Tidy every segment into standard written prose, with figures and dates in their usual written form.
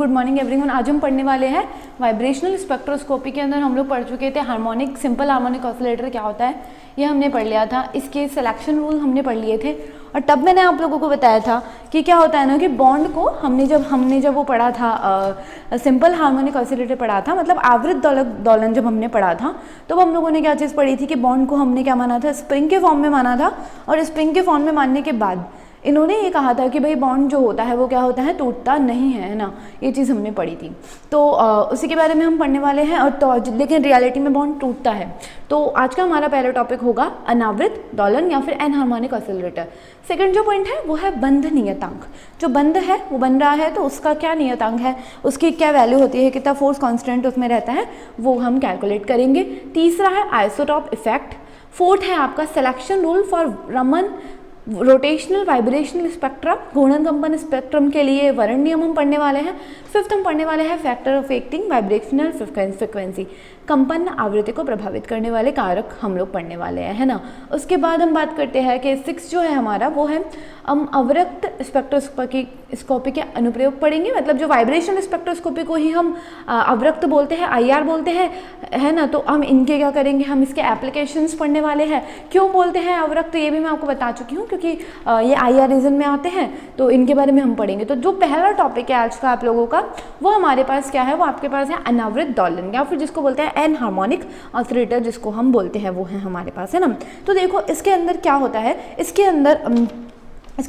Good morning everyone. आज हम पढ़ने वाले हैं वाइब्रेशनल स्पेक्ट्रोस्कोपी के अंदर हम लोग पढ़ चुके थे हार्मोनिक सिंपल हार्मोनिक ऑसिलेटर क्या होता है, ये हमने पढ़ लिया था। इसके सिलेक्शन रूल हमने पढ़ लिए थे और तब मैंने आप लोगों को बताया था कि क्या होता है ना कि बॉन्ड को हमने जब वो पढ़ा था सिंपल हार्मोनिक ऑसिलेटर पढ़ा था, मतलब आवृत दोलन जब हमने पढ़ा था तो हम लोगों ने क्या चीज़ पढ़ी थी कि बॉन्ड को हमने क्या माना था, स्प्रिंग के फॉर्म में माना था। और स्प्रिंग के फॉर्म में मानने के बाद इन्होंने ये कहा था कि भाई बॉन्ड जो होता है वो क्या होता है, टूटता नहीं है ना। ये चीज़ हमने पढ़ी थी, तो उसी के बारे में हम पढ़ने वाले हैं। और तो लेकिन रियलिटी में बॉन्ड टूटता है। तो आज का हमारा पहला टॉपिक होगा अनावृत दोलन या फिर एनहार्मोनिक ऑसिलेटर। सेकंड जो पॉइंट है वो है बंध नियतांक। जो बंध है वो बन रहा है तो उसका क्या नियतांक है, उसकी क्या वैल्यू होती है, कितना फोर्स कांस्टेंट उसमें रहता है, वो हम कैलकुलेट करेंगे। तीसरा है आइसोटॉप इफेक्ट। फोर्थ है आपका selection rule for Raman rotational vibrational spectrum, घूर्णन कंपन स्पेक्ट्रम के लिए वर्ण नियम हम पढ़ने वाले हैं। फिफ्थ हम पढ़ने वाले हैं factor of acting vibrational frequency, कंपन आवृत्ति को प्रभावित करने वाले कारक हम लोग पढ़ने वाले हैं, है ना। उसके बाद हम बात करते हैं कि सिक्स जो है हमारा वो है हम अवरक्त स्पेक्ट्रोस्कोपी के अनुप्रयोग पढ़ेंगे। मतलब जो वाइब्रेशनल स्पेक्ट्रोस्कोपी को ही हम अवरक्त बोलते हैं, IR बोलते हैं, है ना। तो हम इनके क्या करेंगे, हम इसके एप्लीकेशंस पढ़ने वाले हैं। क्यों बोलते हैं अवरक्त, ये भी मैं आपको बता चुकी हूँ, क्योंकि ये IR रीजन में आते हैं तो इनके बारे में हम पढ़ेंगे। तो जो पहला टॉपिक है आज का आप लोगों का, वो हमारे पास क्या है, वो आपके पास है अनावृत दोलन या फिर जिसको बोलते हैं एनहार्मोनिक ऑसिलेटर, जिसको हम बोलते हैं, वो है हमारे पास, है ना। तो देखो इसके अंदर क्या होता है, इसके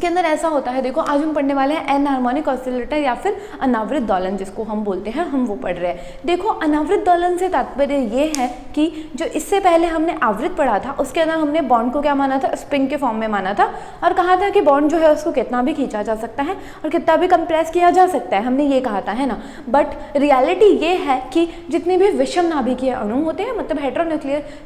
अंदर ऐसा होता है। देखो आज हम पढ़ने वाले हैं एनहार्मोनिक ऑसिलेटर या फिर अनावृत दोलन जिसको हम बोलते हैं, हम वो पढ़ रहे हैं। देखो अनावृत दोलन से तात्पर्य ये है कि जो इससे पहले हमने आवृत पढ़ा था उसके अंदर हमने बॉन्ड को क्या माना था, स्प्रिंग के फॉर्म में माना था और कहा था कि बॉन्ड जो है उसको कितना भी खींचा जा सकता है और कितना भी कंप्रेस किया जा सकता है, हमने ये कहा था, है ना। बट रियलिटी ये है कि जितने भी विषम नाभिकीय अणु होते हैं, मतलब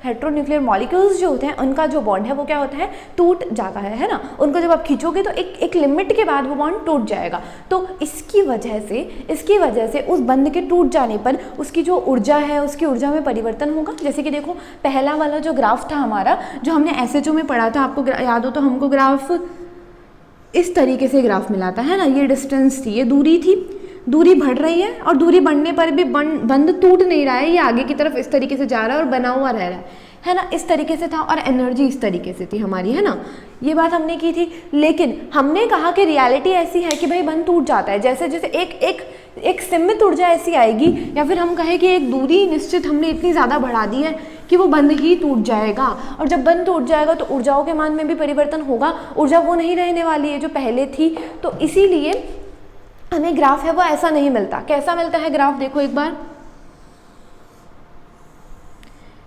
हेट्रोन्यूक्लियर मॉलिक्यूल्स जो होते हैं, उनका जो बॉन्ड है वो क्या होता है, टूट जाता है ना। उनको जब आप खींचोगे तो एक लिमिट के बाद वो बॉन्ड टूट जाएगा। तो इसकी वजह से उस बंध के टूट जाने पर उसकी जो ऊर्जा है, उसकी ऊर्जा में परिवर्तन होगा। जैसे कि देखो पहला वाला जो ग्राफ था हमारा, जो हमने SHO में पढ़ा था, आपको याद हो तो हमको ग्राफ इस तरीके से ग्राफ मिला था, है ना। ये डिस्टेंस थी, ये दूरी थी, दूरी बढ़ रही है और दूरी बढ़ने पर भी बंध टूट नहीं रहा है, ये आगे की तरफ इस तरीके से जा रहा है और बना हुआ रह रहा है ना। इस तरीके से था और एनर्जी इस तरीके से थी हमारी, है ना। ये बात हमने की थी। लेकिन हमने कहा कि रियलिटी ऐसी है कि भाई बंध टूट जाता है, जैसे जैसे एक सीमित ऊर्जा ऐसी आएगी, या फिर हम कहें कि एक दूरी निश्चित हमने इतनी ज़्यादा बढ़ा दी है कि वो बंध ही टूट जाएगा। और जब बंध टूट जाएगा तो ऊर्जाओं के मान में भी परिवर्तन होगा, ऊर्जा वो नहीं रहने वाली है जो पहले थी। तो इसीलिए हमें ग्राफ है वो ऐसा नहीं मिलता। कैसा मिलता है ग्राफ, देखो एक बार,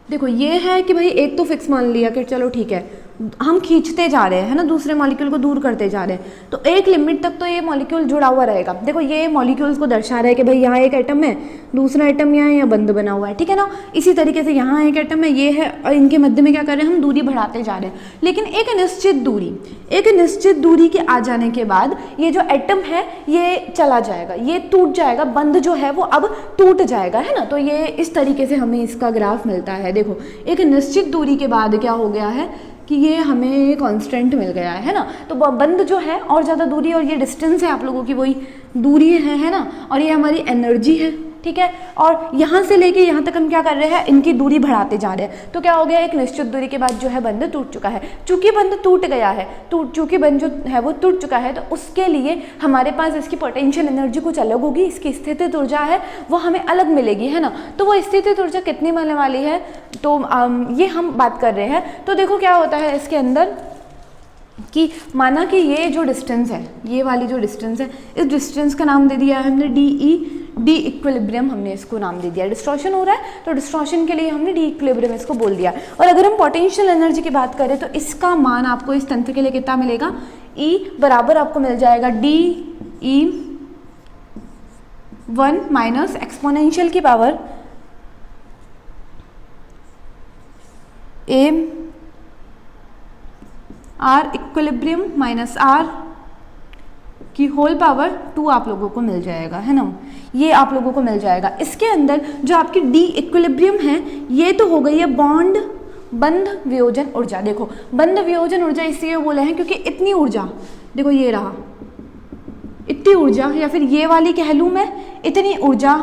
देखो ये है कि भाई एक तो फिक्स मान लिया कि चलो ठीक है, हम खींचते जा रहे हैं, है ना, दूसरे मॉलिक्यूल को दूर करते जा रहे हैं, तो एक लिमिट तक तो ये मॉलिक्यूल जुड़ा हुआ रहेगा। देखो ये मॉलिक्यूल्स को दर्शा रहा है कि भाई यहाँ एक एटम है, दूसरा एटम यहाँ है, यहाँ बंध बना हुआ है, ठीक है ना। इसी तरीके से यहाँ एक एटम है, ये है, और इनके मध्य में क्या कर रहे हैं, हम दूरी बढ़ाते जा रहे हैं। लेकिन एक निश्चित दूरी के आ जाने के बाद ये जो एटम है ये चला जाएगा, ये टूट जाएगा, बंध जो है वो अब टूट जाएगा, है ना। तो ये इस तरीके से हमें इसका ग्राफ मिलता है। देखो एक निश्चित दूरी के बाद क्या हो गया है कि ये हमें कांस्टेंट मिल गया है ना। तो बंध जो है और ज़्यादा दूरी, और ये डिस्टेंस है आप लोगों की वही दूरी है ना, और ये हमारी एनर्जी है, ठीक है। और यहाँ से लेके यहाँ तक हम क्या कर रहे हैं, इनकी दूरी बढ़ाते जा रहे हैं। तो क्या हो गया, एक निश्चित दूरी के बाद जो है बंध टूट चुका है। चूंकि बंध टूट गया है, चूंकि बंध जो है वो टूट चुका है, तो उसके लिए हमारे पास इसकी पोटेंशियल एनर्जी कुछ अलग होगी, इसकी स्थितिज ऊर्जा है वो हमें अलग मिलेगी, है ना। तो वो स्थितिज ऊर्जा कितनी मिलने वाली है, तो ये हम बात कर रहे हैं। तो देखो क्या होता है इसके अंदर कि माना कि ये जो डिस्टेंस है, ये वाली जो डिस्टेंस है, इस डिस्टेंस का नाम दे दिया है हमने डी इक्विलिब्रियम, हमने इसको नाम दे दिया। डिस्टॉर्शन हो रहा है तो डिस्टॉर्शन के लिए हमने डी इक्विलिब्रियम इसको बोल दिया। और अगर हम पोटेंशियल एनर्जी की बात करें तो इसका मान आपको इस तंत्र के लिए कितना मिलेगा, E बराबर आपको मिल जाएगा DE1 माइनस एक्सपोनेंशियल की power A R equilibrium minus R की होल पावर 2 आप लोगों को मिल जाएगा, है ना। ये आप लोगों को मिल जाएगा। इसके अंदर जो आपकी डी इक्विलिब्रियम है ये तो हो गई है बंध वियोजन ऊर्जा। देखो बंध वियोजन ऊर्जा इसलिए बोले हैं क्योंकि इतनी ऊर्जा, देखो ये रहा, इतनी ऊर्जा, या फिर ये वाली कह लूँ मैं, इतनी ऊर्जा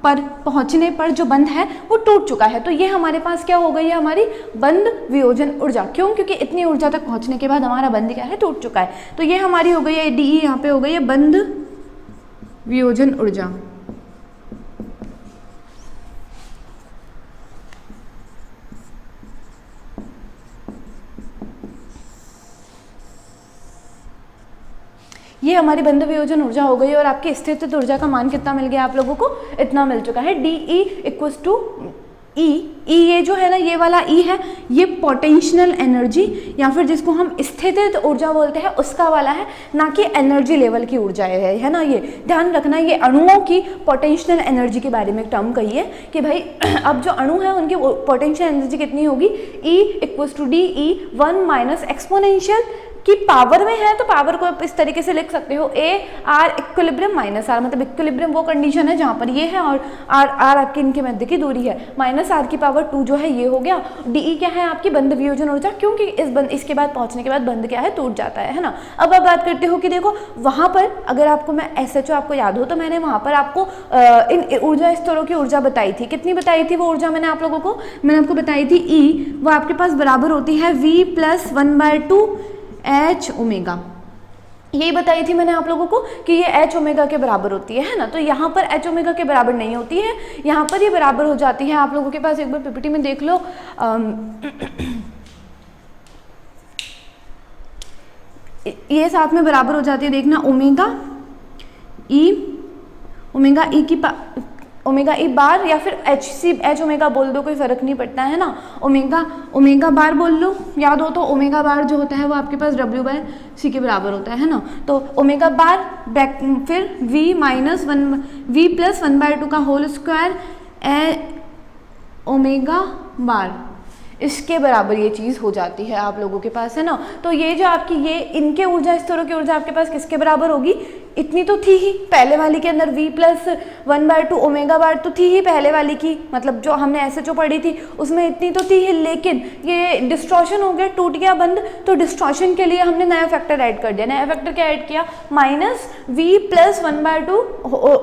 पर पहुंचने पर जो बंध है वो टूट चुका है। तो ये हमारे पास क्या हो गई है, हमारी बंध वियोजन ऊर्जा। क्यों? क्योंकि इतनी ऊर्जा तक पहुंचने के बाद हमारा बंध क्या है, टूट चुका है। तो ये हमारी हो गई है डी, यहाँ पे हो गई है बंध वियोजन ऊर्जा। ये हमारी बंध वियोजन ऊर्जा हो गई और आपकी स्थितिज ऊर्जा का मान कितना मिल गया आप लोगों को, इतना मिल चुका है। डी ई इक्वल्स टू ई। ये जो है ना, ये वाला ई है, ये पोटेंशियल एनर्जी या फिर जिसको हम स्थितिज ऊर्जा बोलते हैं उसका वाला है, ना कि एनर्जी लेवल की ऊर्जा है ना। ये ध्यान रखना, ये अणुओं की पोटेंशियल एनर्जी के बारे में एक टर्म कही है कि भाई अब जो अणु है उनकी पोटेंशियल एनर्जी कितनी होगी, E equals to D E 1 minus exponential की पावर में है, तो पावर को आप इस तरीके से लिख सकते हो, A R equilibrium minus R, मतलब इक्विलिब्रियम वो कंडीशन है जहाँ पर ये है और आर आपकी इनके मध्य की दूरी है, माइनस आर की पावर 2 जो है ये हो गया। डी क्या है आपकी बंध वियोजन ऊर्जा, क्योंकि इसके बाद पहुंचने के बाद बंध क्या है, टूट जाता है ना। अब आप बात करते हो कि देखो वहाँ पर अगर आपको मैं SHO आपको याद हो तो मैंने वहाँ पर आपको इन ऊर्जा स्तरों की ऊर्जा बताई थी। कितनी बताई थी वो ऊर्जा मैंने आप लोगों को, मैंने आपको बताई थी ई, वो आपके पास बराबर होती है V + 1/2 H ओमेगा। यही बताई थी मैंने आप लोगों को कि ये H ओमेगा के बराबर होती है ना। तो यहाँ पर H ओमेगा के बराबर नहीं होती है, यहाँ पर ये बराबर हो जाती है। आप लोगों के पास एक बार PPT में देख लो, ये साथ में बराबर हो जाती है, देखना ओमेगा ई की ओमेगा ई बार या फिर H ओमेगा बोल दो, कोई फर्क नहीं पड़ता है ना। ओमेगा बार बोल लो, याद हो तो ओमेगा बार जो होता है वो आपके पास W/c के बराबर होता है ना। तो ओमेगा बार फिर V + 1/2 का होल स्क्वायर ओमेगा बार, इसके बराबर ये चीज़ हो जाती है आप लोगों के पास है ना। तो ये जो आपकी ये इनके ऊर्जा स्तरों की ऊर्जा आपके पास किसके बराबर होगी, इतनी तो थी ही पहले वाली के अंदर, V + 1/2 ओमेगा बार तो थी ही पहले वाली की, मतलब जो हमने SHO पढ़ी थी उसमें इतनी तो थी ही। लेकिन ये डिस्ट्रॉशन हो गया, टूट गया बंध, तो डिस्ट्रॉशन के लिए हमने नया फैक्टर ऐड कर दिया। नया फैक्टर क्या ऐड किया, -V + 1/2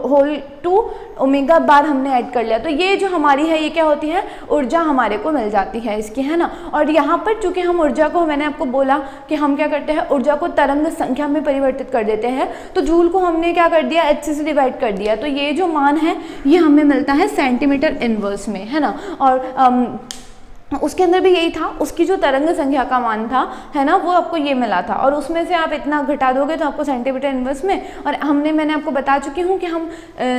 होल 2 ओमेगा बार हमने ऐड कर लिया। तो ये जो हमारी है ये क्या होती है, ऊर्जा हमारे को मिल जाती है इसकी है ना। और यहाँ पर चूंकि हम ऊर्जा को, मैंने आपको बोला कि हम क्या करते हैं, ऊर्जा को तरंग संख्या में परिवर्तित कर देते हैं, तो जूल को हमने क्या कर दिया, H से डिवाइड कर दिया। तो ये जो मान है ये हमें मिलता है सेंटीमीटर इनवर्स में है ना। और उसके अंदर भी यही था, उसकी जो तरंग संख्या का मान था है ना, वो आपको ये मिला था, और उसमें से आप इतना घटा दोगे तो आपको सेंटीमीटर इनवर्स में, और मैंने आपको बता चुकी हूँ कि हम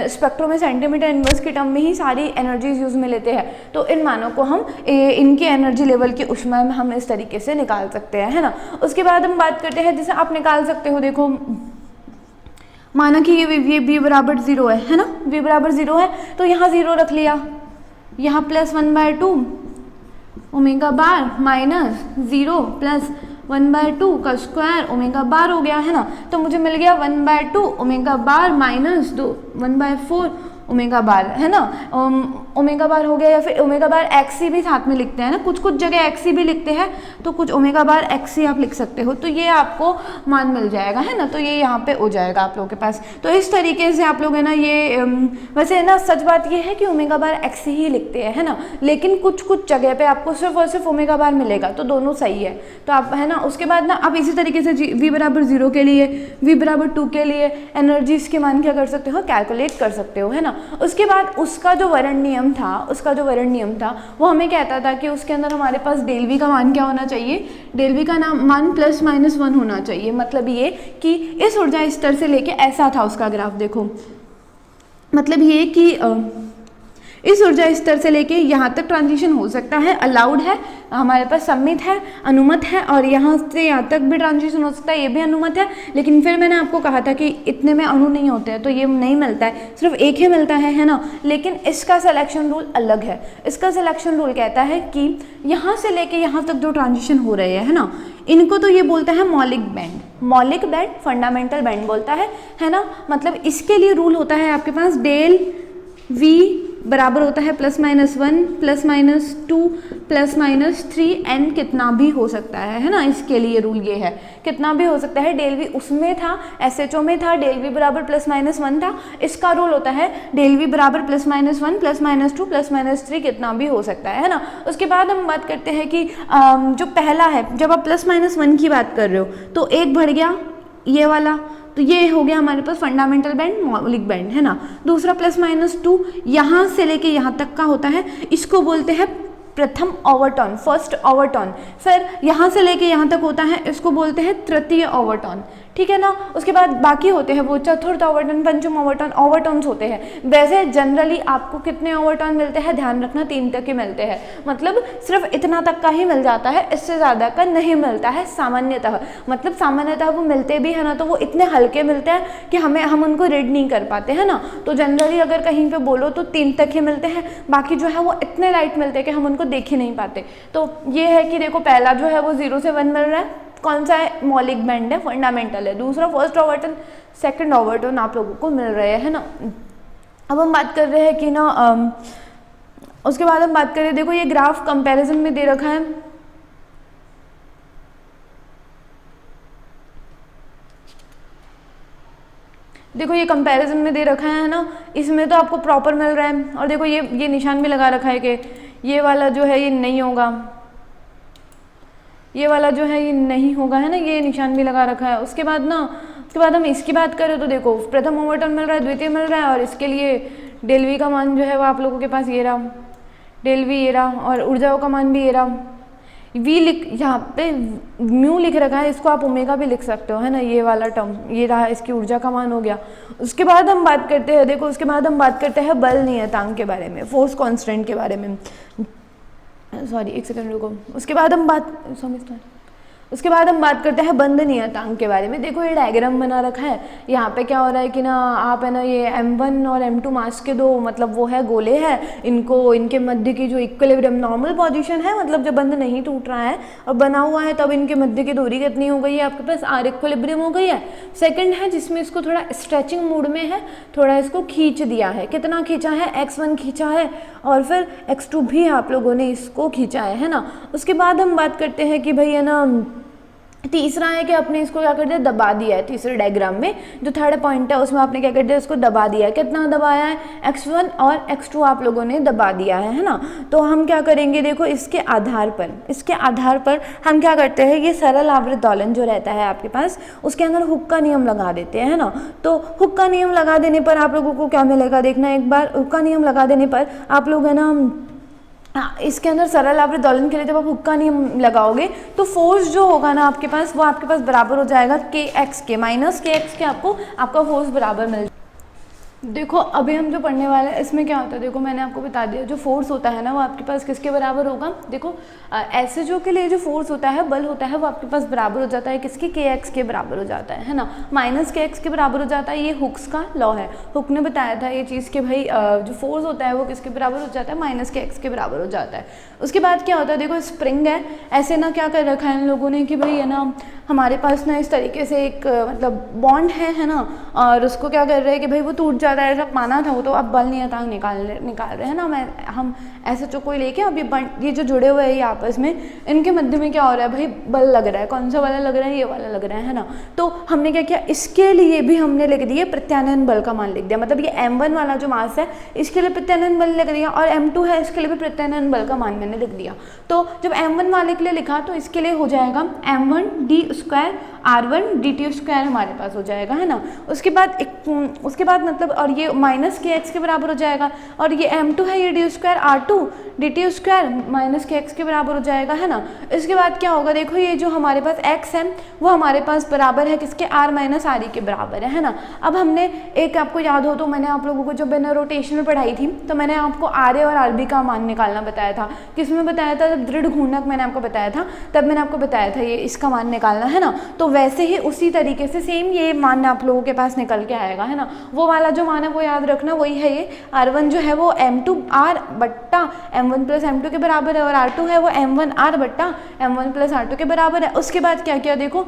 स्पेक्ट्रो में सेंटीमीटर इनवर्स की टर्म में ही सारी एनर्जीज यूज में लेते हैं। तो इन मानों को हम इनके एनर्जी लेवल की ऊष्मा में हम इस तरीके से निकाल सकते हैं है ना। उसके बाद हम बात करते हैं, जैसे आप निकाल सकते हो, देखो माना कि ये V = 0 है ना, V = 0 है तो यहाँ 0 रख लिया, यहाँ +1/2 ओमेगा बार -0 + 1/2 का स्क्वायर ओमेगा बार हो गया है ना। तो मुझे मिल गया 1/2 ओमेगा बार -2 1/4 ओमेगा बार है ना। ओमेगा बार हो गया, या फिर ओमेगा बार XC भी साथ में लिखते हैं ना, कुछ जगह XC भी लिखते हैं, तो कुछ ओमेगा बार XC आप लिख सकते हो। तो ये आपको मान मिल जाएगा है ना। तो ये यहाँ पे हो जाएगा आप लोगों के पास। तो इस तरीके से आप लोग है ना, ये वैसे है ना, सच बात ये है कि ओमेगा बार XC ही लिखते हैं है ना, लेकिन कुछ जगह पे आपको सिर्फ और सिर्फ ओमेगा बार मिलेगा, तो दोनों सही है। तो आप है ना, उसके बाद ना आप इसी तरीके से V = 0 के लिए, V = 2 के लिए एनर्जीज के मान क्या कर सकते हो, कैलकुलेट कर सकते हो है ना। उसके बाद उसका जो वर्ण नियम था वो हमें कहता था कि उसके अंदर हमारे पास डेल V का मान क्या होना चाहिए, डेल V का मान +-1 होना चाहिए। मतलब ये कि इस ऊर्जा स्तर से लेके ऐसा था उसका ग्राफ, देखो मतलब ये कि इस ऊर्जा स्तर से लेके यहाँ तक ट्रांजिशन हो सकता है, अलाउड है, हमारे पास सम्मित है, अनुमत है, और यहाँ से यहाँ तक भी ट्रांजिशन हो सकता है, ये भी अनुमत है। लेकिन फिर मैंने आपको कहा था कि इतने में अणु नहीं होते हैं, तो ये नहीं मिलता है, सिर्फ एक ही मिलता है ना। लेकिन इसका सिलेक्शन रूल अलग है। इसका सिलेक्शन रूल कहता है कि यहाँ से लेके यहाँ तक जो ट्रांजिशन हो रहे हैं है ना, इनको तो ये बोलता है मौलिक बैंड, फंडामेंटल बैंड बोलता है ना। मतलब इसके लिए रूल होता है आपके पास डेल V बराबर होता है +-1 +-2 +-3 n कितना भी हो सकता है ना, इसके लिए रूल ये है कितना भी हो सकता है। डेल वी उसमें था, SHO में था, डेल वी बराबर +-1 था, इसका रूल होता है डेल वी बराबर +-1 +-2 +-3 कितना भी हो सकता है ना। उसके बाद हम बात करते हैं कि जो पहला है, जब आप +-1 की बात कर रहे हो तो एक बढ़ गया ये वाला, तो ये हो गया हमारे पास फंडामेंटल बैंड, मौलिक बैंड है ना। दूसरा +-2 यहाँ से लेके यहाँ तक का होता है, इसको बोलते हैं प्रथम ओवरटोन, फर्स्ट ओवरटोन। फिर यहाँ से लेके यहाँ तक होता है, इसको बोलते हैं तृतीय ओवरटोन, ठीक है ना। उसके बाद बाकी होते हैं वो चतुर्थ ओवरटोन, पंचम ओवरटोन, ओवरटोन्स होते हैं। वैसे जनरली आपको कितने ओवरटोन मिलते हैं, ध्यान रखना 3 तक ही मिलते हैं, मतलब सिर्फ इतना तक का ही मिल जाता है, इससे ज़्यादा का नहीं मिलता है सामान्यतः। मतलब सामान्यतः वो मिलते भी है ना तो वो इतने हल्के मिलते हैं कि हम उनको रीड नहीं कर पाते हैं ना। तो जनरली अगर कहीं पर बोलो तो 3 तक ही मिलते हैं, बाकी जो है वो इतने लाइट मिलते हैं कि हम उनको देख ही नहीं पाते। तो ये है कि देखो पहला जो है वो 0 से 1 मिल रहा है, कौन सा है, मौलिक बैंड है, फंडामेंटल है। दूसरा फर्स्ट ओवरटोन, सेकंड ओवरटोन आप लोगों को मिल रहे हैं ना। अब हम बात कर रहे हैं कि ना उसके बाद हम बात करें, देखो ये ग्राफ कंपैरिजन में दे रखा है, देखो ये कंपैरिजन में दे रखा है ना, इसमें तो आपको प्रॉपर मिल रहा है। और देखो ये निशान भी लगा रखा है कि ये वाला जो है ये नहीं होगा, ये वाला जो है ये नहीं होगा है ना, ये निशान भी लगा रखा है। उसके बाद हम इसकी बात करें तो देखो प्रथम ओवरटोन मिल रहा है, द्वितीय मिल रहा है, और इसके लिए डेल वी का मान जो है वो आप लोगों के पास ये रहा, डेल वी ये रहा, और ऊर्जाओं का मान भी ये रहा। वी लिख, यहाँ पे म्यू लिख रखा है, इसको आप ओमेगा भी लिख सकते हो है ना, ये वाला टर्म ये रहा, इसकी ऊर्जा का मान हो गया। उसके बाद हम बात करते हैं, देखो उसके बाद हम बात करते हैं बल नियतांक के बारे में, फोर्स कांस्टेंट के बारे में। सॉरी एक सेकंड रुको। उसके बाद हम बात करते हैं बंध नियतांक के बारे में। देखो ये डायग्राम बना रखा है, यहाँ पे क्या हो रहा है कि ना आप है ना ये M1 और M2 मास के दो मतलब वो है गोले हैं, इनके मध्य की जो इक्विलिब्रियम नॉर्मल पोजीशन है, मतलब जब बंध नहीं टूट रहा है और बना हुआ है तब इनके मध्य की दूरी कितनी हो गई है आपके पास, R इक्विलिब्रियम हो गई है। सेकंड है जिसमें इसको थोड़ा स्ट्रेचिंग मूड में है, थोड़ा इसको खींच दिया है, कितना खींचा है, x1 खींचा है और फिर x2 भी आप लोगों ने इसको खींचा है ना। उसके बाद हम बात करते हैं कि भाई है ना तीसरा है कि आपने इसको क्या कर दिया, दबा दिया है। तीसरे डायग्राम में जो थर्ड पॉइंट है उसमें आपने क्या कर दिया, इसको दबा दिया है। कितना दबाया है, x1 और x2 आप लोगों ने दबा दिया है ना। तो हम क्या करेंगे, देखो इसके आधार पर हम क्या करते हैं, ये सरल आवृत दोलन जो रहता है आपके पास उसके अंदर हुक का नियम लगा देते हैं ना। तो हुक का नियम लगा देने पर आप लोगों को क्या मिलेगा, देखना एक बार। हुक का नियम लगा देने पर आप लोग है ना इसके अंदर सरल आवृत दोलन के लिए जब आप हुक का नियम लगाओगे तो फोर्स जो होगा ना आपके पास वो आपके पास बराबर हो जाएगा kx के, -kx के आपका फोर्स बराबर मिल। देखो अभी हम जो पढ़ने वाले हैं इसमें क्या होता है, देखो मैंने आपको बता दिया जो फोर्स होता है ना वो आपके पास किसके बराबर होगा। देखो SHO के लिए जो फोर्स होता है, बल होता है, वो आपके पास बराबर हो जाता है किसके, kx के बराबर हो जाता है ना, -kx के बराबर हो जाता है। ये हुक्स का लॉ है, हुक ने बताया था ये चीज़ कि भाई जो फोर्स होता है वो किसके बराबर हो जाता है, -kx के बराबर हो जाता है। उसके बाद क्या होता है, देखो स्प्रिंग है, ऐसे ना क्या कर रखा है इन लोगों ने कि भाई है ना हमारे पास ना इस तरीके से एक मतलब बॉन्ड है ना, और उसको क्या कर रहे हैं कि भाई वो टूट जाता है, ऐसा माना था वो, तो अब बल नियतांक निकाल रहे हैं ना। हम SHO को लेके अब ये जो जुड़े हुए हैं ये आपस में, इनके मध्य में क्या हो रहा है भाई, बल लग रहा है। कौन सा वाला लग रहा है, ये वाला लग रहा है ना। तो हमने क्या किया, इसके लिए भी हमने लिख दिया प्रत्यानयन बल का मान लिख दिया, मतलब ये M1 वाला जो मास है इसके लिए प्रत्यानयन बल लिख दिया, और M2 है इसके लिए भी प्रत्यानयन बल का मान मैंने लिख दिया। तो जब M1 वाले के लिए लिखा तो इसके लिए हो जाएगा M1 d² R1 dt² हमारे पास हो जाएगा है ना। उसके बाद मतलब और ये -kx के बराबर हो जाएगा, और ये M2 है ये d² R2 dt² -kx के बराबर हो जाएगा है ना। इसके बाद क्या होगा, देखो ये जो हमारे पास x है वो हमारे पास बराबर है किसके, R - RE के बराबर है ना। अब हमने एक, आपको याद हो तो मैंने आप लोगों को जब मैंने रोटेशन में पढ़ाई थी तो मैंने आपको RA और RB का मान निकालना बताया था। किसमें बताया था, जब दृढ़ घूर्णक मैंने आपको बताया था तब मैंने आपको बताया था ये इसका मान निकालना है ना। तो वैसे ही उसी तरीके से सेम ये मान आप लोगों के पास निकल के आएगा है ना। वो वाला जो मान है वो याद रखना, वही है ये R1 जो है वो M2R बट्टा M1 + M2 के बराबर है, और R2 है वो M1R बट्टा M1 + R2 के बराबर है। उसके बाद क्या किया, देखो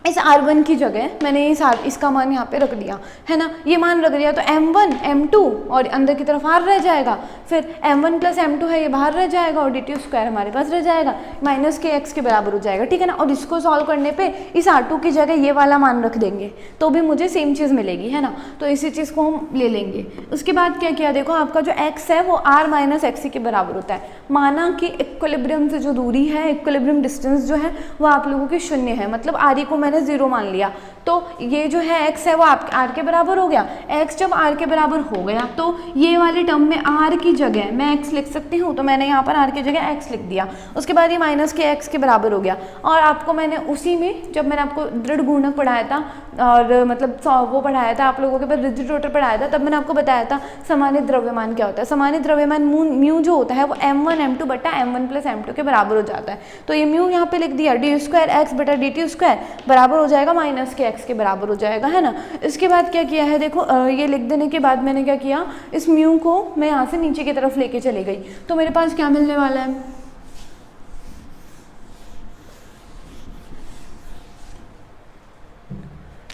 इस R1 की जगह मैंने इसका मान यहाँ पे रख दिया है ना, ये मान रख दिया, तो M1 M2 और अंदर की तरफ R रह जाएगा, फिर M1 प्लस M2 है ये बाहर रह जाएगा और dt स्क्वायर हमारे पास रह जाएगा, माइनस के x के बराबर हो जाएगा, ठीक है ना। और इसको सॉल्व करने पे इस R2 की जगह ये वाला मान रख देंगे तो भी मुझे सेम चीज़ मिलेगी, है ना। तो इसी चीज़ को हम ले लेंगे। उसके बाद क्या किया, देखो आपका जो x है वो R माइनस एक्स के बराबर होता है। माना कि इक्विलिब्रियम से जो दूरी है, इक्विलिब्रियम डिस्टेंस जो है वो आप लोगों की 0 है, मतलब R को मैंने 0 मान लिया, तो ये जो है x है वो आप r के बराबर हो गया। x जब r के बराबर हो गया तो ये वाले टर्म में r की जगह मैं x लिख सकती हूँ, तो मैंने यहाँ पर r की जगह x लिख दिया। उसके बाद ये माइनस के x के बराबर हो गया। और आपको मैंने उसी में, जब मैंने आपको दृढ़ गुणक पढ़ाया था और मतलब वो पढ़ाया था, आप लोगों के पास रिजिड रोटर पढ़ाया था, तब मैंने आपको बताया था सामान्य द्रव्यमान क्या होता है। सामान्य द्रव्यमान म्यू जो होता है वो m1 m2 बटा m1 प्लस m2 के बराबर हो जाता है। तो ये म्यू यहाँ पे लिख दिया, डी स्क्वायर एक्स बटा डी टी स्क्वायर बराबर हो जाएगा माइनस के x के बराबर हो जाएगा, है ना। इसके बाद क्या किया है, देखो ये लिख देने के बाद मैंने क्या किया, इस म्यू को मैं यहाँ से नीचे की तरफ लेके चली गई, तो मेरे पास क्या मिलने वाला है,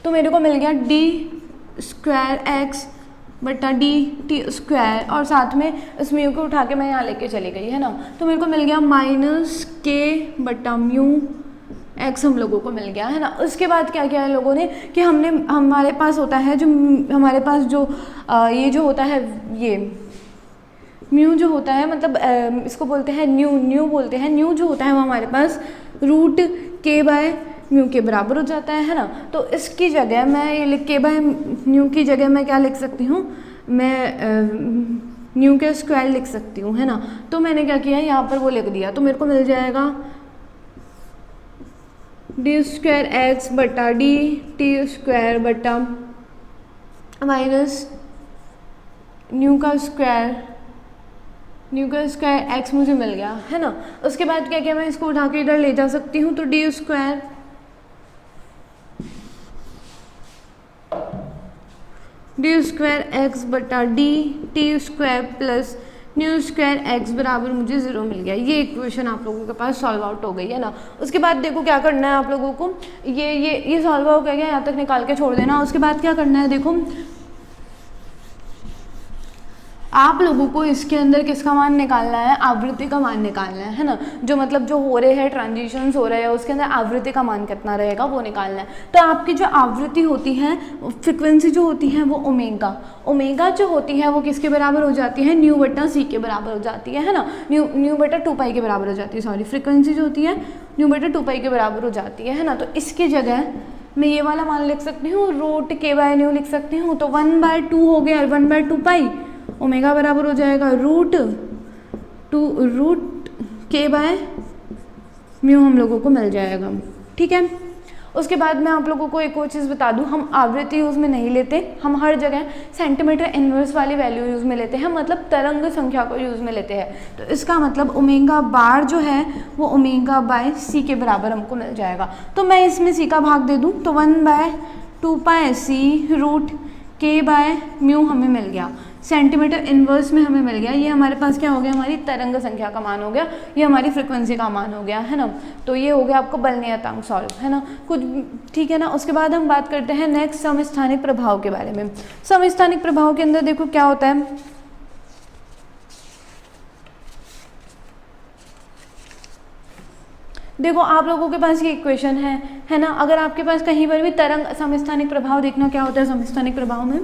तो मेरे को मिल गया डी स्क्वायर एक्स बटा डी टी स्क्वायर, और साथ में इस म्यू को उठा के मैं यहाँ लेके चली गई, है ना। तो मेरे को मिल गया माइनस के बटा म्यू एक्स हम लोगों को मिल गया, है ना। उसके बाद क्या किया है लोगों ने कि हमारे पास होता है जो हमारे पास जो ये जो होता है, ये म्यू जो होता है, मतलब इसको बोलते हैं न्यू बोलते हैं। न्यू जो होता है वो हमारे पास रूट के बाय म्यू के बराबर हो जाता है ना। तो इसकी जगह मैं ये लिख के बाय म्यू की जगह मैं क्या लिख सकती हूँ, मैं न्यू के स्क्वायर लिख सकती हूँ, है ना। तो मैंने क्या किया, यहाँ पर वो लिख दिया, तो मेरे को मिल जाएगा डी स्क्वायर एक्स बटा डी टी स्क्वायर बटा माइनस न्यू का स्क्वायर एक्स मुझे मिल गया, है ना। उसके बाद क्या किया, मैं इसको उठा के इधर ले जा सकती हूँ, तो डी स्क्वायर एक्स बटा D T square plus new square x बराबर मुझे 0 मिल गया। ये इक्वेशन आप लोगों के पास सॉल्व आउट हो गई, है ना। उसके बाद देखो क्या करना है आप लोगों को, ये सॉल्व आउट हो गया, यहाँ तक निकाल के छोड़ देना। उसके बाद क्या करना है, देखो आप लोगों को इसके अंदर किसका मान निकालना है, आवृत्ति का मान निकालना है ना। जो मतलब जो हो रहे हैं ट्रांजिशंस हो रहे हैं उसके अंदर आवृत्ति का मान कितना रहेगा वो निकालना है। तो आपकी जो आवृत्ति होती है, फ्रिक्वेंसी जो होती है वो ओमेगा जो होती है वो किसके बराबर हो जाती है, न्यू बटा सी के बराबर हो जाती है ना। न्यू बटा 2 पाई के बराबर हो जाती है, सॉरी फ्रिक्वेंसी जो होती है न्यू बटा 2 पाई के बराबर हो जाती है ना। तो इसकी जगह मैं ये वाला मान लिख सकती हूँ, रूट के बाय न्यू लिख सकती हूँ, तो 1/2 हो गया, 1/2 पाई ओमेगा बराबर हो जाएगा रूट के बाय म्यू हम लोगों को मिल जाएगा, ठीक है। उसके बाद मैं आप लोगों को एक और चीज़ बता दूं, हम आवृत्ति यूज़ में नहीं लेते, हम हर जगह सेंटीमीटर इनवर्स वाली वैल्यू यूज़ में लेते हैं, मतलब तरंग संख्या को यूज़ में लेते हैं। तो इसका मतलब ओमेगा बार जो है वो ओमेगा बाय सी के बराबर हमको मिल जाएगा। तो मैं इसमें सी का भाग दे दूँ तो 1/2 पाई सी रूट के बाय म्यू हमें मिल गया, सेंटीमीटर इनवर्स में हमें मिल गया। ये हमारे पास क्या हो गया, हमारी तरंग संख्या का मान हो गया, ये हमारी फ्रिक्वेंसी का मान हो गया, है ना। तो ये हो गया आपको बल नियतांक सॉल्व, है ना, कुछ ठीक है ना। उसके बाद हम बात करते हैं नेक्स्ट समस्थानिक प्रभाव के बारे में। समस्थानिक प्रभाव के अंदर देखो क्या होता है, देखो आप लोगों के पास ये इक्वेशन है ना। अगर आपके पास कहीं पर भी तरंग समस्थानिक प्रभाव देखना, क्या होता है समस्थानिक प्रभाव में,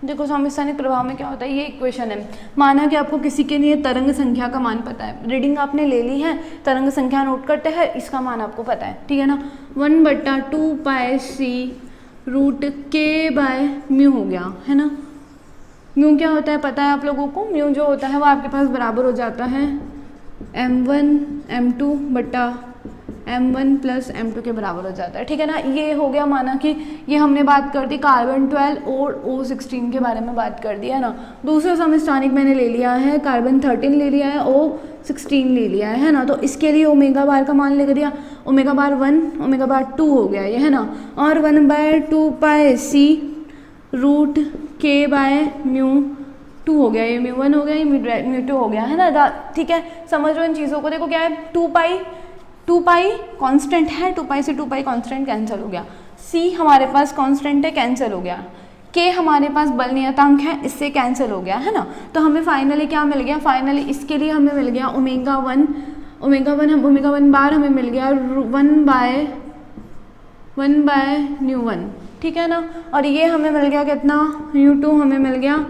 देखो समस्थानिक प्रभाव में क्या होता है, ये इक्वेशन है। माना कि आपको किसी के लिए तरंग संख्या का मान पता है, रीडिंग आपने ले ली है, तरंग संख्या नोट करते हैं, इसका मान आपको पता है, ठीक है ना। 1/2 पाई सी रूट के बाय म्यू हो गया, है ना। म्यू क्या होता है पता है आप लोगों को, म्यू जो होता है वो आपके पास बराबर हो जाता है m1 m2 बटा m1 प्लस m2 के बराबर हो जाता है, ठीक है ना। ये हो गया, माना कि ये हमने बात कर दी कार्बन 12 और O16 के बारे में बात कर दिया ना। दूसरा समस्थानिक मैंने ले लिया है, कार्बन 13 ले लिया है, O16 ले लिया है ना। तो इसके लिए ओमेगा बार का मान लिख दिया, ओमेगा बार 1 ओमेगा बार 2 हो गया ये, है ना। और 1/2 पाई सी रूट के बाय म्यू टू हो गया, ये म्यू वन हो गया, ये म्यू टू हो गया, है ना। ठीक है, समझ लो इन चीज़ों को। देखो क्या है, टू पाई कॉन्स्टेंट है, 2 पाई से 2 पाई कॉन्स्टेंट कैंसिल हो गया, सी हमारे पास कॉन्स्टेंट है, कैंसिल हो गया, के हमारे पास बल नियतांक है, इससे कैंसिल हो गया, है ना। तो हमें फाइनली क्या मिल गया, फाइनली इसके लिए हमें मिल गया ओमेगा वन बार हमें मिल गया 1 बाय न्यू वन, ठीक है ना। और ये हमें मिल गया कितना, न्यू टू हमें मिल गया,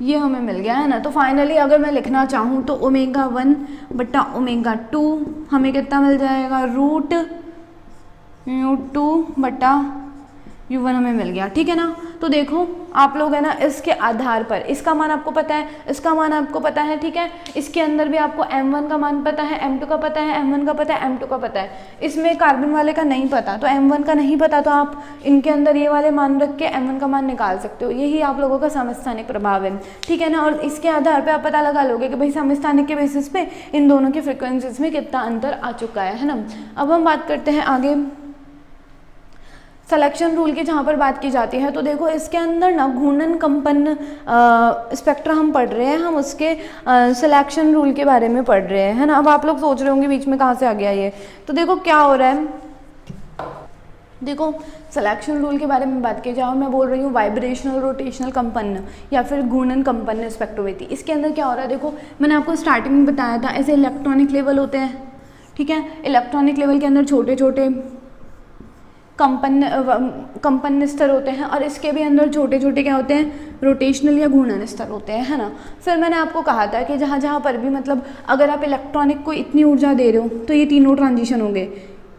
ये हमें मिल गया, है ना। तो फाइनली अगर मैं लिखना चाहूँ तो ओमेगा 1 बटा ओमेगा 2 हमें कितना मिल जाएगा, रूट म्यू 2 बटा u1 हमें मिल गया, ठीक है ना। तो देखो आप लोग है ना, इसके आधार पर इसका मान आपको पता है, इसका मान आपको पता है, ठीक है। इसके अंदर भी आपको m1 का मान पता है, m2 का पता है, m1 का पता है, m2 का पता है। इसमें कार्बन वाले का नहीं पता, तो m1 का नहीं पता तो आप इनके अंदर ये वाले मान रख के m1 का मान निकाल सकते हो। यही आप लोगों का समस्थानिक प्रभाव है, ठीक है ना। और इसके आधार पर आप पता लगा लोगे कि भाई समस्थानिक के बेसिस पे इन दोनों की फ्रिक्वेंसीज में कितना अंतर आ चुका है ना। अब हम बात करते हैं आगे सिलेक्शन रूल की, जहाँ पर बात की जाती है। तो देखो इसके अंदर ना घूर्णन कंपन स्पेक्ट्रा हम पढ़ रहे हैं, हम उसके सिलेक्शन रूल के बारे में पढ़ रहे हैं, है ना। अब आप लोग सोच रहे होंगे बीच में कहाँ से आ गया ये, तो देखो क्या हो रहा है, देखो सिलेक्शन रूल के बारे में बात की जाओ, मैं बोल रही हूँ वाइब्रेशनल रोटेशनल कंपन या फिर घूर्णन कंपन स्पेक्ट्रोमेट्री। इसके अंदर क्या हो रहा है, देखो मैंने आपको स्टार्टिंग में बताया था ऐसे इलेक्ट्रॉनिक लेवल होते हैं, ठीक है। इलेक्ट्रॉनिक लेवल के अंदर छोटे छोटे कंपन स्तर होते हैं, और इसके भी अंदर छोटे छोटे क्या होते हैं, रोटेशनल या घूर्णन स्तर होते हैं, है ना। फिर मैंने आपको कहा था कि जहाँ जहाँ पर भी मतलब अगर आप इलेक्ट्रॉनिक को इतनी ऊर्जा दे रहे हो तो ये तीनों ट्रांजिशन होंगे,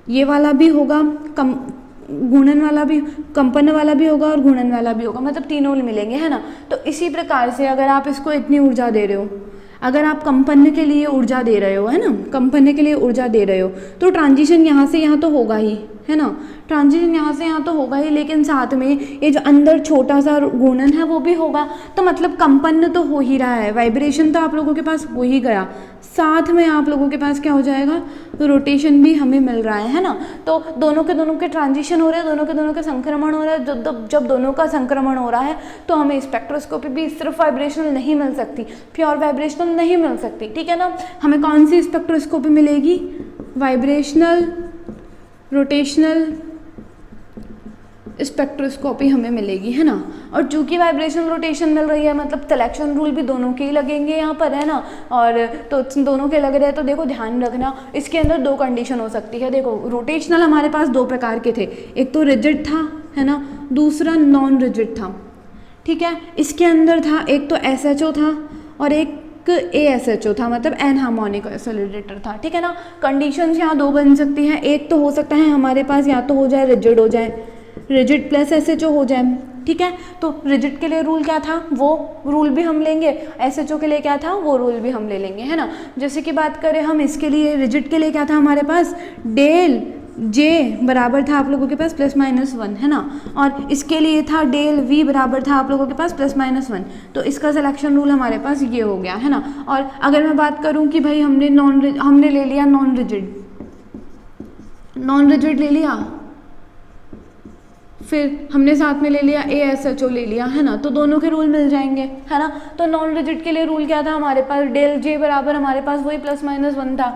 ये वाला भी होगा, घूर्णन वाला भी, कंपन वाला भी होगा और घूर्णन वाला भी होगा, मतलब तीनों मिलेंगे, है ना। तो इसी प्रकार से अगर आप इसको इतनी ऊर्जा दे रहे हो, अगर आप कंपन के लिए ऊर्जा दे रहे हो, है ना, कंपन के लिए ऊर्जा दे रहे हो, तो ट्रांजिशन यहाँ से यहाँ तो होगा ही, है ना, ट्रांजिशन यहाँ से यहाँ तो होगा ही, लेकिन साथ में ये जो अंदर छोटा सा घूर्णन है वो भी होगा। तो मतलब कंपन तो हो ही रहा है, वाइब्रेशन तो आप लोगों के पास हो ही गया, साथ में आप लोगों के पास क्या हो जाएगा, तो रोटेशन भी हमें मिल रहा है ना। तो दोनों के ट्रांजिशन हो रहे हैं, दोनों के संक्रमण हो रहा है। जब दोनों का संक्रमण हो रहा है तो हमें स्पेक्ट्रोस्कोपी भी सिर्फ वाइब्रेशनल नहीं मिल सकती, प्योर वाइब्रेशनल नहीं मिल सकती, ठीक है ना। हमें कौन सी स्पेक्ट्रोस्कोपी मिलेगी, वाइब्रेशनल रोटेशनल स्पेक्ट्रोस्कोपी हमें मिलेगी, है ना। और चूंकि वाइब्रेशनल रोटेशन मिल रही है, मतलब सिलेक्शन रूल भी दोनों के ही लगेंगे यहाँ पर, है ना। और तो दोनों के लग रहे हैं, तो देखो ध्यान रखना इसके अंदर दो कंडीशन हो सकती है। देखो रोटेशनल हमारे पास दो प्रकार के थे, एक तो रिजिड था, है ना, दूसरा नॉन रिजिड था, ठीक है। इसके अंदर था एक तो SHO था और एक ASHO था, मतलब एनहार्मोनिक ऑसिलेटर था, ठीक है ना। कंडीशंस यहाँ दो बन सकती हैं, एक तो हो सकता है हमारे पास या तो हो जाए रिजिड, हो जाए रिजिड प्लस SHO हो जाए, ठीक है। तो रिजिड के लिए रूल क्या था, वो रूल भी हम लेंगे, SHO के लिए क्या था वो रूल भी हम ले लेंगे, है ना। जैसे कि बात करें हम इसके लिए, रिजिड के लिए क्या था हमारे पास, डेल J बराबर था आप लोगों के पास +-1, है ना। और इसके लिए था डेल V बराबर था आप लोगों के पास +-1। तो इसका सिलेक्शन रूल हमारे पास ये हो गया, है ना। और अगर मैं बात करूं कि भाई हमने ले लिया नॉन रिजिड ले लिया, फिर हमने साथ में ले लिया ASHO ले लिया, है ना, तो दोनों के रूल मिल जाएंगे, है ना। तो नॉन रिजिड के लिए रूल क्या था हमारे पास, डेल J बराबर हमारे पास वही +-1 था,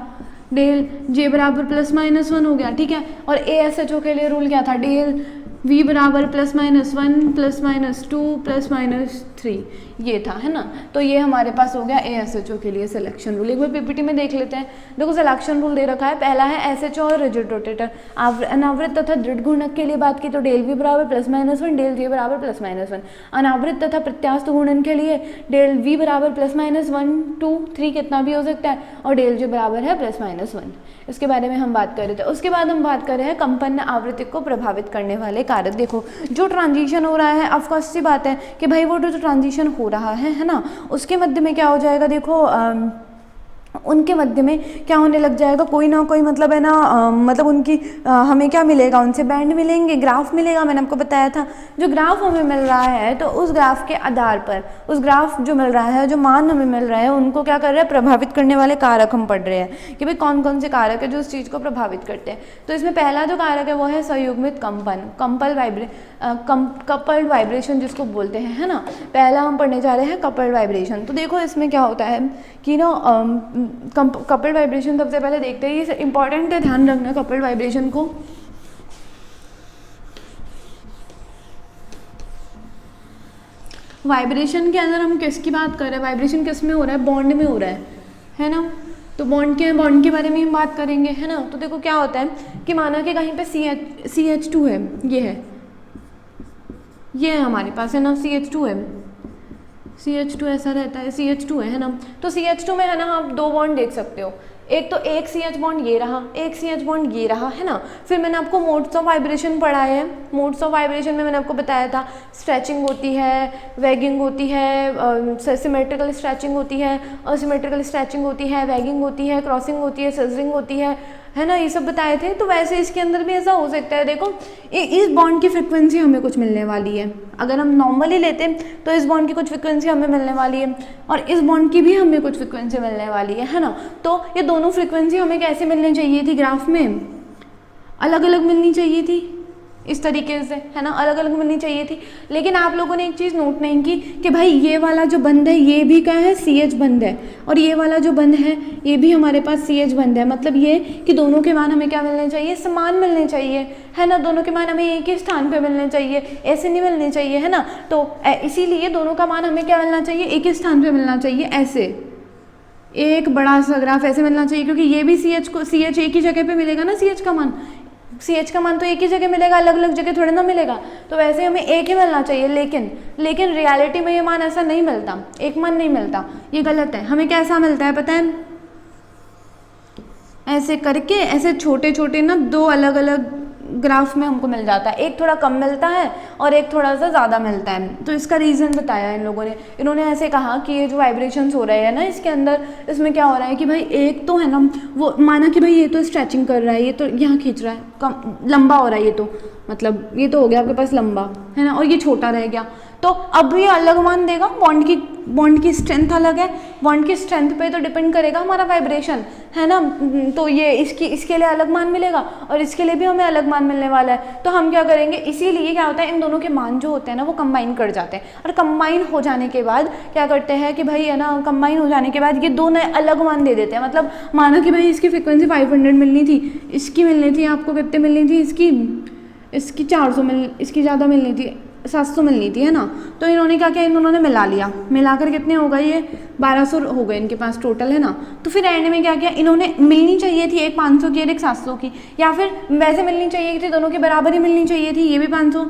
डेल J बराबर +-1 हो गया, ठीक है। और ASHO के लिए रूल क्या था, डेल V बराबर +-1 +-2 +-3 ये था, है ना। तो ये हमारे पास हो गया ASHO के लिए सिलेक्शन रूल। एक बार PPT में देख लेते हैं। देखो सिलेक्शन रूल दे रखा है, पहला है SHO और रिजिड रोटेटर। अनावृत तथा दृढ़ घूर्णक के लिए बात की तो डेल V बराबर +-1, डेल J बराबर +-1। अनावृत तथा प्रत्यास्थ घूर्णन के लिए डेल V बराबर +-1, 2, 3 कितना भी हो सकता है, और डेल J बराबर है +-1। इसके बारे में हम बात कर रहे थे। उसके बाद हम बात कर रहे हैं कंपन आवृत्ति को प्रभावित करने वाले कारक। देखो जो ट्रांजिशन हो रहा है, ऑफकोर्स सी बात है कि भाई वो जो ट्रांजिशन हो रहा है ना, उसके मध्य में क्या हो जाएगा, देखो उनके मध्य में क्या होने लग जाएगा, कोई ना कोई मतलब है ना मतलब उनकी हमें क्या मिलेगा, उनसे बैंड मिलेंगे, ग्राफ मिलेगा। मैंने आपको बताया था जो ग्राफ हमें मिल रहा है तो उस ग्राफ के आधार पर, उस ग्राफ जो मिल रहा है, जो मान हमें मिल रहा है, उनको क्या कर रहे हैं, प्रभावित करने वाले कारक हम पढ़ रहे हैं कि भाई कौन कौन से कारक है जो उस चीज़ को प्रभावित करते हैं। तो इसमें पहला जो कारक है वो है संयुग्मित कंपन, कपल्ड वाइब्रेशन जिसको बोलते हैं, है ना। पहला हम पढ़ने जा रहे हैं कपल्ड वाइब्रेशन। तो देखो इसमें क्या होता है कि ना कपल्ड वाइब्रेशन सबसे पहले देखते हैं, ये इंपॉर्टेंट है, ध्यान रखना कपल्ड वाइब्रेशन को। वाइब्रेशन के अंदर हम किसकी बात कर रहे हैं, वाइब्रेशन किस में हो रहा है, बॉन्ड में हो रहा है ना। तो बॉन्ड के बारे में हम बात करेंगे, है ना। तो देखो क्या होता है कि माना कि कहीं पे CH2 है, ये है हमारे पास, है ना, CH2 है, CH2 ऐसा रहता है, CH2 है ना। तो CH2 में है ना आप दो बॉन्ड देख सकते हो, एक तो एक CH बॉन्ड ये रहा, एक CH बॉन्ड ये रहा, है ना। फिर मैंने आपको मोड्स ऑफ वाइब्रेशन पढ़ाए हैं। मोड्स ऑफ वाइब्रेशन में मैंने आपको बताया था स्ट्रेचिंग होती है, वैगिंग होती है, सिमेट्रिकल स्ट्रेचिंग होती है, असिमेट्रिकल स्ट्रेचिंग होती है, वैगिंग होती है, क्रॉसिंग होती है, सिजरिंग होती है ना, ये सब बताए थे। तो वैसे इसके अंदर भी ऐसा हो सकता है, देखो इस बॉन्ड की फ्रिक्वेंसी हमें कुछ मिलने वाली है, अगर हम नॉर्मली लेते हैं तो इस बॉन्ड की कुछ फ्रिक्वेंसी हमें मिलने वाली है और इस बॉन्ड की भी हमें कुछ फ्रिक्वेंसी मिलने वाली है ना। तो ये दोनों फ्रिक्वेंसी हमें कैसे मिलनी चाहिए थी, ग्राफ में अलग अलग मिलनी चाहिए थी, इस तरीके से, है ना, अलग अलग मिलनी चाहिए थी। लेकिन आप लोगों ने एक चीज़ नोट नहीं की कि भाई ये वाला जो बंध है ये भी क्या है, CH बंध है, और ये वाला जो बंध है ये भी हमारे पास CH बंध है। मतलब ये कि दोनों के मान हमें क्या मिलने चाहिए, समान मिलने चाहिए, है ना। दोनों के मान हमें एक ही स्थान पे मिलने चाहिए, ऐसे नहीं मिलने चाहिए, है ना। तो इसीलिए दोनों का मान हमें क्या मिलना चाहिए, एक ही स्थान पे मिलना चाहिए, ऐसे एक बड़ा सा ग्राफ ऐसे मिलना चाहिए, क्योंकि ये भी CH एक ही जगह पे मिलेगा ना, CH का मान तो एक ही जगह मिलेगा, अलग अलग जगह थोड़े ना मिलेगा। तो वैसे हमें एक ही मिलना चाहिए, लेकिन रियलिटी में ये मान ऐसा नहीं मिलता, एक मान नहीं मिलता, ये गलत है। हमें कैसा मिलता है पता है, ऐसे करके, ऐसे छोटे छोटे ना दो अलग अलग ग्राफ में हमको मिल जाता है, एक थोड़ा कम मिलता है और एक थोड़ा सा ज़्यादा मिलता है। तो इसका रीज़न बताया इन लोगों ने, इन्होंने ऐसे कहा कि ये जो वाइब्रेशंस हो रहे हैं ना इसके अंदर, इसमें क्या हो रहा है कि भाई एक तो है ना, वो माना कि भाई ये तो स्ट्रेचिंग कर रहा है, ये तो यहाँ खींच रहा है, कम लंबा हो रहा है, ये तो मतलब ये तो हो गया आपके पास लंबा, है ना, और ये छोटा रह गया। तो अब ये अलग मान देगा, बॉन्ड की स्ट्रेंथ अलग है, बॉन्ड की स्ट्रेंथ पे तो डिपेंड करेगा हमारा वाइब्रेशन, है ना। तो ये इसके लिए अलग मान मिलेगा और इसके लिए भी हमें अलग मान मिलने वाला है। तो हम क्या करेंगे, इसीलिए क्या होता है, इन दोनों के मान जो होते हैं ना वो कंबाइन कर जाते हैं, और कंबाइन हो जाने के बाद क्या करते हैं कि भाई है ना, कंबाइन हो जाने के बाद ये दो नए अलग मान दे देते हैं। मतलब माना कि भाई इसकी फ्रिक्वेंसी 500 मिलनी थी, इसकी मिलनी थी आपको कितने मिलनी थी, इसकी 400 इसकी ज़्यादा मिलनी थी, 700 मिलनी थी, है ना। तो इन्होंने क्या किया, इन्होंने मिला लिया, मिलाकर कितने हो गए, ये 1200 हो गए इनके पास टोटल, है ना। तो फिर एंड में क्या किया, इन्होंने मिलनी चाहिए थी एक 500 की और एक 700 की, या फिर वैसे मिलनी चाहिए थी, दोनों की बराबर ही मिलनी चाहिए थी, ये भी 500,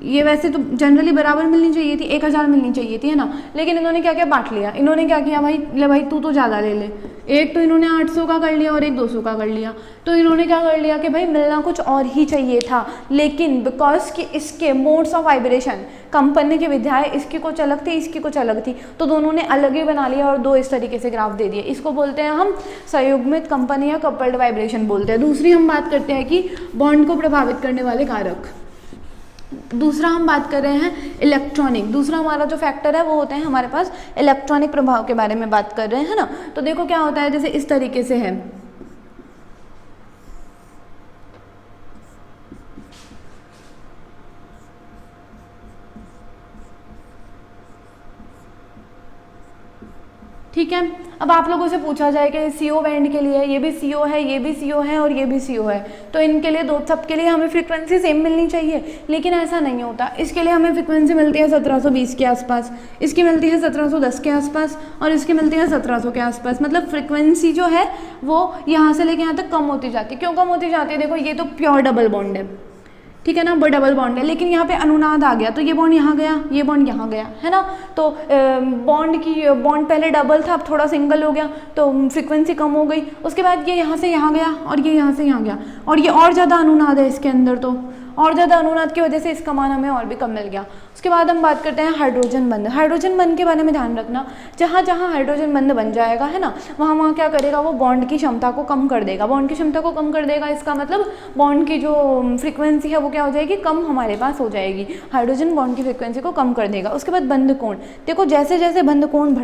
ये वैसे तो जनरली बराबर मिलनी चाहिए थी, 1000 मिलनी चाहिए थी, है ना। लेकिन इन्होंने क्या किया, बांट लिया। इन्होंने क्या किया, भाई तू तो ज़्यादा ले ले, एक तो इन्होंने 800 का कर लिया और एक 200 का कर लिया। तो इन्होंने क्या कर लिया कि भाई मिलना कुछ और ही चाहिए था, लेकिन बिकॉज कि इसके मोड्स ऑफ वाइब्रेशन, कंपन की विधाएं इसकी कुछ अलग थी, इसकी कुछ अलग थी, तो दोनों ने अलग ही बना लिया और दो इस तरीके से ग्राफ दे दिए। इसको बोलते हैं हम संयुग्मित कंपन या कपल्ड वाइब्रेशन बोलते हैं। दूसरी हम बात करते हैं कि बॉन्ड को प्रभावित करने वाले कारक। दूसरा हम बात कर रहे हैं इलेक्ट्रॉनिक, दूसरा हमारा जो फैक्टर है वो होते हैं हमारे पास इलेक्ट्रॉनिक प्रभाव के बारे में बात कर रहे हैं, है ना। तो देखो क्या होता है, जैसे इस तरीके से है, ठीक है। अब आप लोगों से पूछा जाए कि CO बैंड के लिए ये भी CO है, ये भी CO है और ये भी CO है, तो इनके लिए दो सबके लिए हमें फ्रीक्वेंसी सेम मिलनी चाहिए, लेकिन ऐसा नहीं होता। इसके लिए हमें फ्रीक्वेंसी मिलती है 1720 के आसपास, इसकी मिलती है 1710 के आसपास और इसकी मिलती है 1700 के आसपास। मतलब फ्रीक्वेंसी जो है वो यहाँ से लेके यहाँ तक कम होती जाती है। क्यों कम होती जाती है, देखो ये तो प्योर डबल बॉन्ड है, ठीक है ना, वो डबल बॉन्ड है, लेकिन यहाँ पे अनुनाद आ गया तो ये बॉन्ड यहाँ गया, ये बॉन्ड यहाँ गया, है ना। तो बॉन्ड पहले डबल था, अब थोड़ा सिंगल हो गया तो फ्रीक्वेंसी कम हो गई। उसके बाद ये यहाँ से यहाँ गया और ये यहाँ से यहाँ गया और ये और ज़्यादा अनुनाद है इसके अंदर, तो और ज़्यादा अनुनाद की वजह से इसका मान हमें और भी कम मिल गया। उसके बाद हम बात करते हैं हाइड्रोजन बंध। हाइड्रोजन बंध के बारे में ध्यान रखना, जहाँ जहाँ हाइड्रोजन बंध बन जाएगा है ना, वहाँ वहाँ क्या करेगा, वो बॉन्ड की क्षमता को कम कर देगा। बॉन्ड की क्षमता को कम कर देगा, इसका मतलब बॉन्ड की जो फ्रीक्वेंसी है वो क्या हो जाएगी, कम हमारे पास हो जाएगी। हाइड्रोजन बॉन्ड की फ्रीक्वेंसी को कम कर देगा। उसके बाद बंध कोण, देखो जैसे जैसे बंध कोण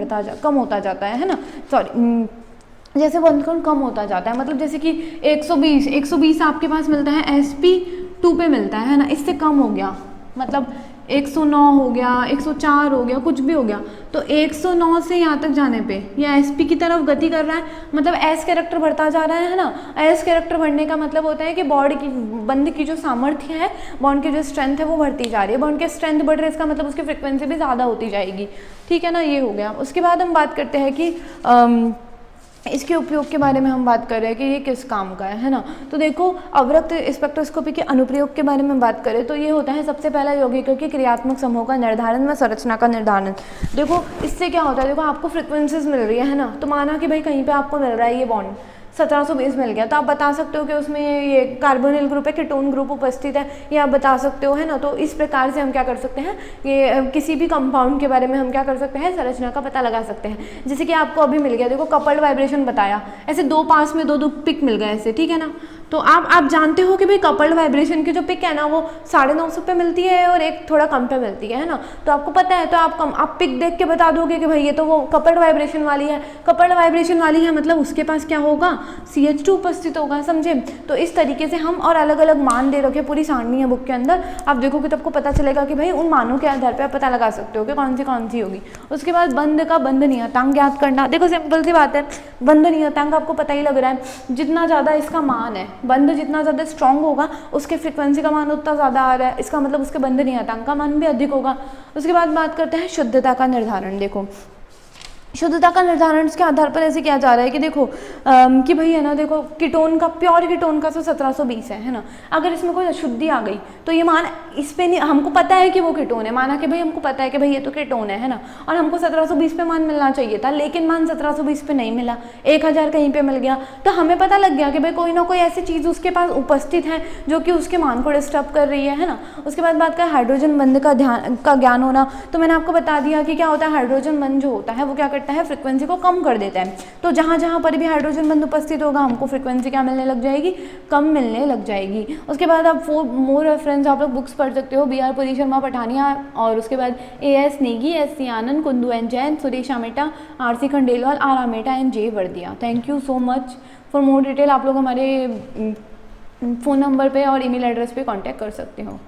कम होता जाता है ना, जैसे बंध कोण कम होता जाता है, मतलब जैसे कि 120 आपके पास मिलता है sp2 पे मिलता है ना, इससे कम हो गया, मतलब 109 हो गया, 104 हो गया, कुछ भी हो गया, तो 109 से यहाँ तक जाने पे या sp की तरफ गति कर रहा है, मतलब s कैरेक्टर बढ़ता जा रहा है ना। s कैरेक्टर बढ़ने का मतलब होता है कि बंध की जो सामर्थ्य है, बॉन्ड की जो स्ट्रेंथ है वो बढ़ती जा रही है। बॉन्ड की स्ट्रेंथ बढ़ रही है, इसका मतलब उसकी फ्रिक्वेंसी भी ज़्यादा होती जाएगी, ठीक है ना, ये हो गया। उसके बाद हम बात करते हैं कि इसके उपयोग के बारे में हम बात कर रहे हैं कि ये किस काम का है ना। तो देखो अवरक्त स्पेक्ट्रोस्कोपी के अनुप्रयोग के बारे में बात करें तो ये होता है सबसे पहला यौगिकों के क्रियात्मक समूह का निर्धारण व संरचना का निर्धारण। देखो इससे क्या होता है, देखो आपको फ्रिक्वेंसीज मिल रही है ना, तो माना कि भाई कहीं पे आपको मिल रहा है ये बॉन्ड 1720 मिल गया, तो आप बता सकते हो कि उसमें ये कार्बोनिल ग्रुप है, कीटोन ग्रुप उपस्थित है, ये आप बता सकते हो है ना। तो इस प्रकार से हम क्या कर सकते हैं, ये किसी भी कंपाउंड के बारे में हम क्या कर सकते हैं, संरचना का पता लगा सकते हैं। जैसे कि आपको अभी मिल गया, देखो कपल्ड वाइब्रेशन बताया, ऐसे दो पास में दो पिक मिल गए ऐसे, ठीक है ना। तो आप जानते हो कि भाई कपल्ड वाइब्रेशन की जो पिक है ना वो 950 पे मिलती है और एक थोड़ा कम पे मिलती है ना, तो आपको पता है, तो आप पिक देख के बता दोगे कि भाई ये तो वो कपल्ड वाइब्रेशन वाली है। कपल्ड वाइब्रेशन वाली है मतलब उसके पास क्या होगा, CH2 उपस्थित होगा, समझे। तो इस तरीके से हम और अलग अलग मान दे रखे, पूरी सारणी है बुक के अंदर, आप देखोगे तो आपको पता चलेगा कि भाई उन मानों के आधार पर आप पता लगा सकते हो कि कौन सी होगी। उसके बाद बंध का बंध नियतांक ज्ञात करना। देखो सिंपल सी बात है, बंध नियतांक आपको पता ही लग रहा है, जितना ज़्यादा इसका मान है, बंध जितना ज़्यादा स्ट्रॉन्ग होगा उसके फ्रिक्वेंसी का मान उतना ज़्यादा आ रहा है, इसका मतलब उसके बंध नियतांक का मान भी अधिक होगा। उसके बाद बात करते हैं शुद्धता का निर्धारण। देखो शुद्धता का निर्धारण के आधार पर ऐसे किया जा रहा है कि देखो कि भाई है ना, देखो कीटोन का, प्योर कीटोन का तो 1720 है ना, अगर इसमें कोई अशुद्धि आ गई तो ये मान इस पे नहीं, हमको पता है कि वो कीटोन है, माना कि भाई हमको पता है कि भाई ये तो कीटोन है ना, और हमको 1720 पे मान मिलना चाहिए था, लेकिन मान 1720 पे नहीं मिला, 1000 कहीं पे मिल गया, तो हमें पता लग गया कि भाई कोई ना कोई ऐसी चीज़ उसके पास उपस्थित है जो कि उसके मान को डिस्टर्ब कर रही है ना। उसके बाद बात करें हाइड्रोजन बंध का ज्ञान होना, तो मैंने आपको बता दिया कि क्या होता है, हाइड्रोजन बंध जो होता है वो क्या करता है, फ्रिक्वेंसी को कम कर देता है। तो जहाँ जहाँ पर भी हाइड्रोजन बंध उपस्थित होगा हमको फ्रिक्वेंसी क्या मिलने लग जाएगी, कम मिलने लग जाएगी। उसके बाद आप मोर रेफरेंस आप लोग बुक्स पढ़ सकते हो, BR पुरी शर्मा पठानिया, और उसके बाद AS Negi, SC Anand, Kundu N Jain, Suresh Ameta, RC Khandelwal, R Ameta and J Vardia. Thank you so much. For more detail आप लोग हमारे फ़ोन नंबर पे और ईमेल एड्रेस पे कांटेक्ट कर सकते हो।